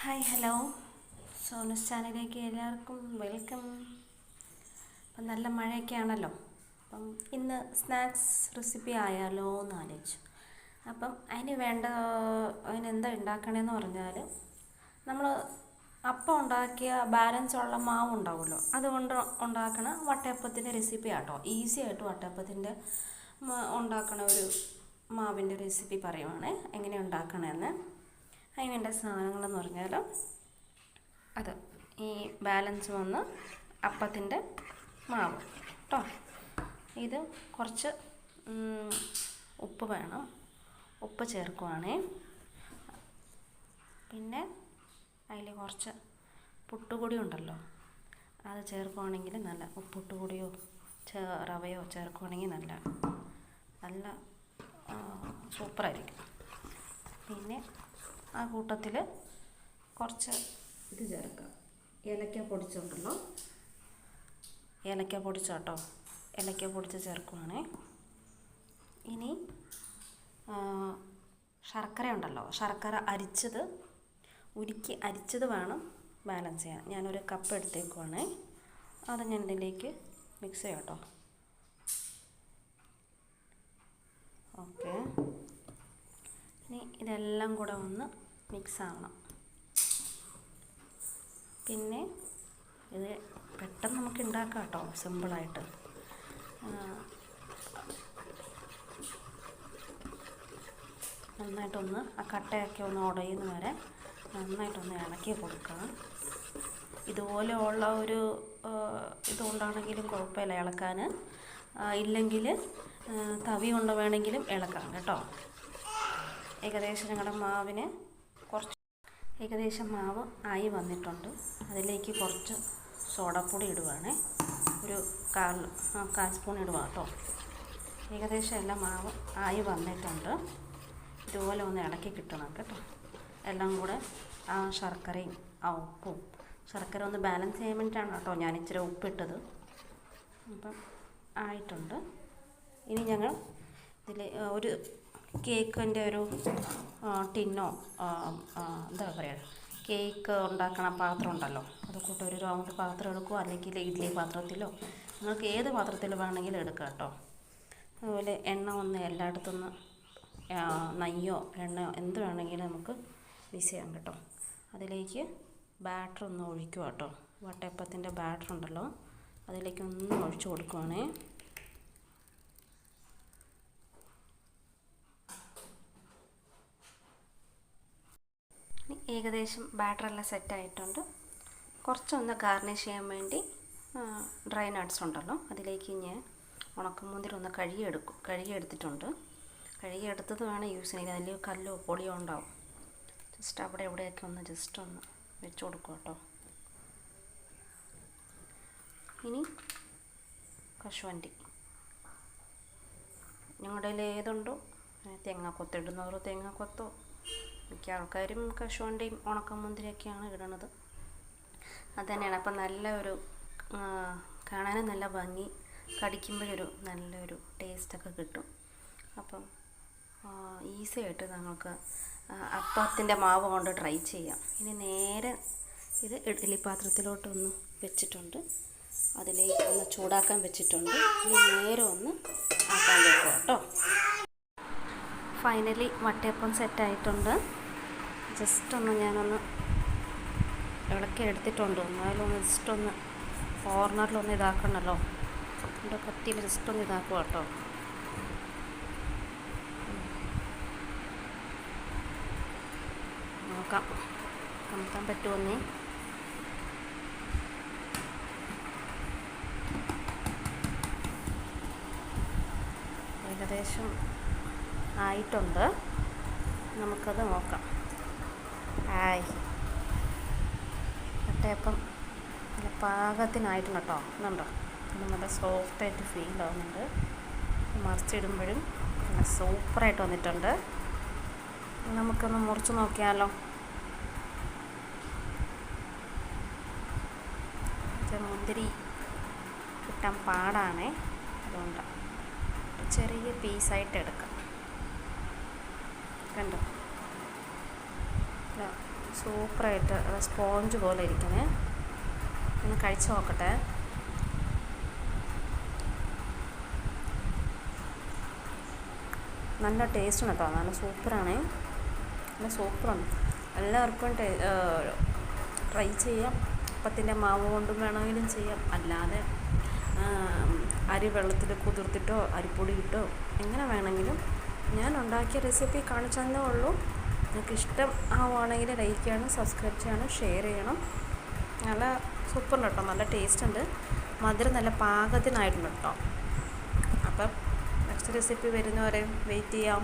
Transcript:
Hi hello സോനസ് ചാനലിലേക്ക് എല്ലാവർക്കും welcome. അപ്പം നല്ല മഴയൊക്കെ ആണല്ലോ, അപ്പം ഇന്ന് സ്നാക്സ് റെസിപ്പി ആയാലോ എന്ന് ആലോചിച്ചു. അപ്പം അതിനെന്താ ഉണ്ടാക്കണമെന്ന് പറഞ്ഞാൽ, നമ്മൾ അപ്പം ഉണ്ടാക്കിയ ബാലൻസ് ഉള്ള മാവ് ഉണ്ടാവുമല്ലോ, അതുകൊണ്ട് ഉണ്ടാക്കണ വട്ടയപ്പത്തിൻ്റെ റെസിപ്പി ആട്ടോ. ഈസി ആയിട്ട് വട്ടയപ്പത്തിൻ്റെ ഉണ്ടാക്കണ ഒരു മാവിൻ്റെ റെസിപ്പി പറയുവാണ് എങ്ങനെ ഉണ്ടാക്കണമെന്ന്. അതിന് വേണ്ട സാധനങ്ങളെന്ന് പറഞ്ഞാൽ, അത് ഈ ബാലൻസ് വന്ന് അപ്പത്തിൻ്റെ മാവ് കേട്ടോ. ഇത് കുറച്ച് ഉപ്പ് വേണം, ഉപ്പ് ചേർക്കുവാണേ. പിന്നെ അതിൽ കുറച്ച് പുട്ടുപൊടി ഉണ്ടല്ലോ, അത് ചേർക്കുവാണെങ്കിൽ നല്ല പുട്ടുപൊടിയോ റവയോ ചേർക്കുവാണെങ്കിൽ നല്ല സൂപ്പറായിരിക്കും. പിന്നെ ആ കൂട്ടത്തിൽ കുറച്ച് ഇത് ചേർക്കാം, ഏലക്ക പൊടിച്ചുണ്ടല്ലോ, ഏലക്ക പൊടിച്ചോട്ടോ, ഏലക്ക പൊടിച്ച് ചേർക്കുവാണേ. ഇനി ശർക്കര ഉണ്ടല്ലോ, ശർക്കര ഉരുക്കി അരിച്ചത് വേണം ബാലൻസ് ചെയ്യാൻ. ഞാനൊരു കപ്പ് എടുത്തേക്കുവാണേ, അത് ഞാൻ ഇതിലേക്ക് മിക്സ് ചെയ്യാം കേട്ടോ. ഓക്കെ, ഇനി ഇതെല്ലാം കൂടെ ഒന്ന് മിക്സ് ആവണം. പിന്നെ ഇത് പെട്ടെന്ന് നമുക്ക് ഉണ്ടാക്കാം കേട്ടോ, സിമ്പിളായിട്ട്. നന്നായിട്ടൊന്ന് ആ കട്ടയൊക്കെ ഒന്ന് ഉടയുന്ന വരെ നന്നായിട്ടൊന്ന് ഇളക്കി കൊടുക്കണം. ഇതുപോലെ ഉള്ള ഒരു ഇതുകൊണ്ടാണെങ്കിലും കുഴപ്പമില്ല ഇളക്കാൻ, ഇല്ലെങ്കിൽ തവി കൊണ്ട് വേണമെങ്കിലും ഇളക്കാം കേട്ടോ. ഏകദേശം ഞങ്ങളുടെ മാവിന് ഏകദേശം മാവ് ആയി വന്നിട്ടുണ്ട്. അതിലേക്ക് കുറച്ച് സോഡാപ്പൊടി ഇടുവാണ്, ഒരു കാൽ സ്പൂൺ ഇടുക കേട്ടോ. ഏകദേശം എല്ലാം മാവ് ആയി വന്നിട്ടുണ്ട്. ഇതുപോലെ ഒന്ന് ഇളക്കി കിട്ടണം കേട്ടോ. എല്ലാം കൂടെ ആ ശർക്കരയും ആ ഉപ്പും, ശർക്കര ഒന്ന് ബാലൻസ് ചെയ്യാൻ വേണ്ടിയിട്ടാണ് കേട്ടോ ഞാൻ ഇച്ചിരി ഉപ്പിട്ടത്. അപ്പം ആയിട്ടുണ്ട്. ഇനി ഞങ്ങൾ ഇതിൽ ഒരു കേക്കിൻ്റെ ഒരു ടിന്നോ എന്താ പറയുക, കേക്ക് ഉണ്ടാക്കണ പാത്രം ഉണ്ടല്ലോ, അതുകൂട്ട് ഒരു റൗണ്ട് പാത്രം എടുക്കുക, അല്ലെങ്കിൽ ഇഡ്ഡലി പാത്രത്തിലോ നിങ്ങൾക്ക് ഏത് പാത്രത്തിൽ വേണമെങ്കിലും എടുക്കാം കേട്ടോ. അതുപോലെ എണ്ണ ഒന്ന് എല്ലായിടത്തുനിന്ന് നെയ്യോ എണ്ണയോ എന്ത് വേണമെങ്കിലും നമുക്ക് മിക്സ് ചെയ്യാം കേട്ടോ. അതിലേക്ക് ബാറ്റർ ഒന്ന് ഒഴിക്കുക കേട്ടോ. വട്ടയപ്പത്തിൻ്റെ ബാറ്റർ ഉണ്ടല്ലോ, അതിലേക്ക് ഒന്ന് ഒഴിച്ചു കൊടുക്കുവാണേ. ഏകദേശം ബാറ്ററെല്ലാം സെറ്റായിട്ടുണ്ട്. കുറച്ചൊന്ന് ഗാർണിഷ് ചെയ്യാൻ വേണ്ടി ഡ്രൈ നട്ട്സ് ഉണ്ടല്ലോ, അതിലേക്ക് ഞാൻ ഉണക്കമുന്തിരി ഒന്ന് കഴുകിയെടുത്തിട്ടുണ്ട്. കഴുകിയെടുത്തത് വേണം യൂസ് ചെയ്യാൻ, അതിൽ കല്ലോ പൊടിയോ ഉണ്ടാവും. ജസ്റ്റ് അവിടെ എവിടെയൊക്കെ ഒന്ന് ജസ്റ്റ് ഒന്ന് വെച്ച് കൊടുക്കും കേട്ടോ. ഇനി കശുവണ്ടി ഞങ്ങളുടെ കയ്യിൽ ഏതുണ്ടോ, തേങ്ങാക്കൊത്ത് ഇടുന്നവരോ തേങ്ങാക്കൊത്തോ, മിക്ക ആൾക്കാരും കശുവണ്ടിയും ഉണക്കമുന്തിരിയൊക്കെയാണ് ഇടണത്. അത് തന്നെയാണ്. അപ്പം കാണാനും നല്ല ഭംഗി, കടിക്കുമ്പോഴൊരു നല്ലൊരു ടേസ്റ്റൊക്കെ കിട്ടും. അപ്പം ഈസി ആയിട്ട് നമുക്ക് അപ്പത്തിൻ്റെ മാവ് കൊണ്ട് ട്രൈ ചെയ്യാം. ഇനി നേരെ ഇത് ഇഡ്ഡലി പാത്രത്തിലോട്ടൊന്ന് വെച്ചിട്ടുണ്ട്, അതിലേക്ക് ഒന്ന് ചൂടാക്കാൻ വെച്ചിട്ടുണ്ട്. ഇനി നേരെ ഒന്ന് ആക്കാൻ വെക്കുക കേട്ടോ. ഫൈനലി വട്ടയപ്പം സെറ്റായിട്ടുണ്ട്. ജസ്റ്റ് ഒന്ന് ഞാനൊന്ന് ഇളക്കി എടുത്തിട്ടുണ്ട്. എന്നാലും ഒന്ന് ജസ്റ്റ് ഒന്ന് കോർണറിലൊന്ന് ഇതാക്കണമല്ലോ, എൻ്റെ കത്തിയിൽ ജസ്റ്റ് ഒന്ന് ഇതാക്കുക കേട്ടോ. നോക്കാം കമത്താൻ പറ്റുമെന്നേ. ഏകദേശം ആയിട്ടുണ്ട്, നമുക്കത് നോക്കാം. വട്ടയപ്പം നല്ല പാകത്തിനായിട്ടുണ്ട് കേട്ടോ. ഇതുണ്ടോ, നല്ല സോഫ്റ്റായിട്ട് ഫീൽ ആവുന്നുണ്ട്. മറിച്ചിടുമ്പോഴും നല്ല സൂപ്പറായിട്ട് വന്നിട്ടുണ്ട്. നമുക്കൊന്ന് മുറിച്ച് നോക്കിയാലോ. മുന്തിരി കിട്ടാൻ പാടാണേ, അതുകൊണ്ട് ചെറിയ പീസായിട്ട് എടുക്കാം. കണ്ടോ, സൂപ്പറായിട്ട് സ്പോഞ്ച് പോലെ ഇരിക്കണേ. ഒന്ന് കഴിച്ച് നോക്കട്ടെ. നല്ല ടേസ്റ്റാണ് കേട്ടോ, നല്ല സൂപ്പറാണേ, നല്ല സൂപ്പറാണ്. എല്ലാവർക്കും ട്രൈ ചെയ്യാം. അപ്പത്തിൻ്റെ മാവ് കൊണ്ടും വേണമെങ്കിലും ചെയ്യാം, അല്ലാതെ അരി വെള്ളത്തിൽ കുതിർത്തിട്ടോ അരിപ്പൊടി ഇട്ടോ എങ്ങനെ വേണമെങ്കിലും. ഞാൻ ഉണ്ടാക്കിയ റെസിപ്പി കാണിച്ചു തന്നേ ഉള്ളൂ. നിങ്ങൾക്ക് ഇഷ്ടം ആവുകയാണെങ്കിൽ ലൈക്ക് ചെയ്യണം, സബ്സ്ക്രൈബ് ചെയ്യണം, ഷെയർ ചെയ്യണം. നല്ല സൂപ്പറുണ്ട് കേട്ടോ, നല്ല ടേസ്റ്റ് ഉണ്ട്. മധുരം നല്ല പാകത്തിനായിട്ടുണ്ട് കേട്ടോ. അപ്പം നെക്സ്റ്റ് റെസിപ്പി വരുന്നവരെ വെയിറ്റ് ചെയ്യാം.